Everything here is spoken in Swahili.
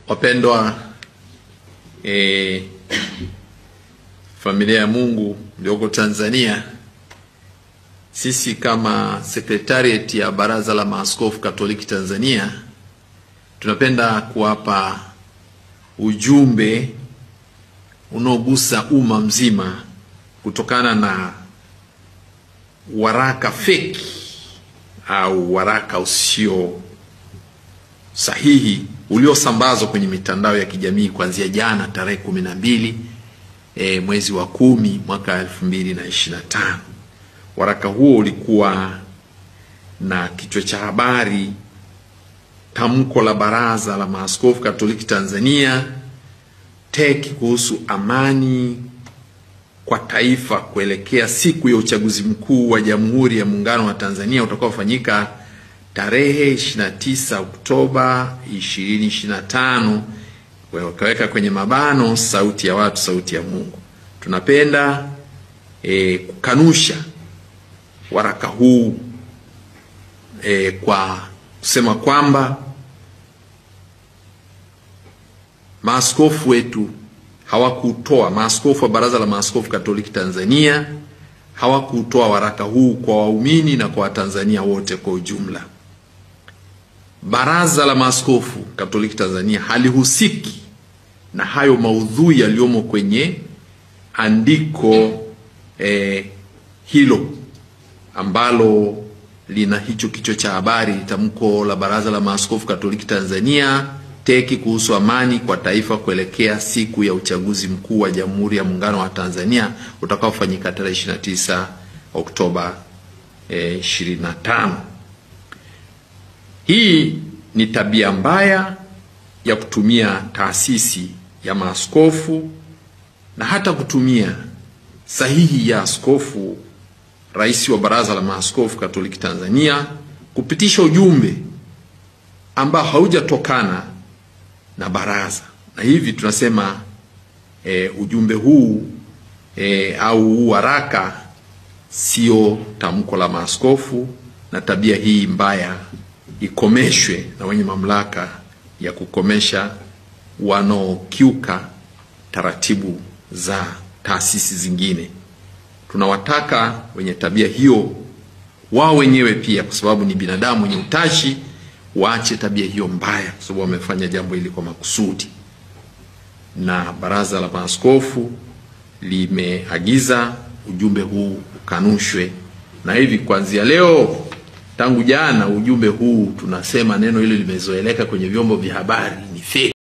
Wapendwa familia ya Mungu mlioko Tanzania, sisi kama Secretariat ya Baraza la Maaskofu Katoliki Tanzania tunapenda kuwapa ujumbe unaogusa umma mzima kutokana na waraka feki au waraka usio sahihi uliosambazwa kwenye mitandao ya kijamii kuanzia jana tarehe 12 mwezi wa 10 mwaka 2025. Waraka huo ulikuwa na kichwa cha habari: tamko la Baraza la Maaskofu Katoliki Tanzania TEC kuhusu amani kwa taifa kuelekea siku ya uchaguzi mkuu wa Jamhuri ya Muungano wa Tanzania utakaofanyika tarehe 29 Oktoba 2025. Wakaweka kwenye mabano sauti ya watu, sauti ya Mungu. Tunapenda kukanusha waraka huu kwa kusema kwamba maaskofu wetu hawakutoa, maaskofu wa Baraza la Maaskofu Katoliki Tanzania hawakutoa waraka huu kwa waumini na kwa Watanzania wote kwa ujumla. Baraza la Maaskofu Katoliki Tanzania halihusiki na hayo maudhui yaliyomo kwenye andiko hilo ambalo lina hicho kichwa cha habari: tamko la Baraza la Maaskofu Katoliki Tanzania TEC kuhusu amani kwa taifa kuelekea siku ya uchaguzi mkuu wa Jamhuri ya Muungano wa Tanzania utakaofanyika tarehe 29 Oktoba 25. Hii ni tabia mbaya ya kutumia taasisi ya maaskofu na hata kutumia sahihi ya askofu rais wa Baraza la Maaskofu Katoliki Tanzania kupitisha ujumbe ambao haujatokana na baraza. Na hivi tunasema ujumbe huu au waraka sio tamko la maaskofu, na tabia hii mbaya ikomeshwe na wenye mamlaka ya kukomesha wanaokiuka taratibu za taasisi zingine. Tunawataka wenye tabia hiyo wao wenyewe pia, kwa sababu ni binadamu wenye utashi, waache tabia hiyo mbaya, kwa sababu wamefanya jambo hili kwa makusudi. Na Baraza la Maaskofu limeagiza ujumbe huu ukanushwe, na hivi kuanzia leo, tangu jana ujumbe huu tunasema neno hilo limezoeleka kwenye vyombo vya habari ni fake.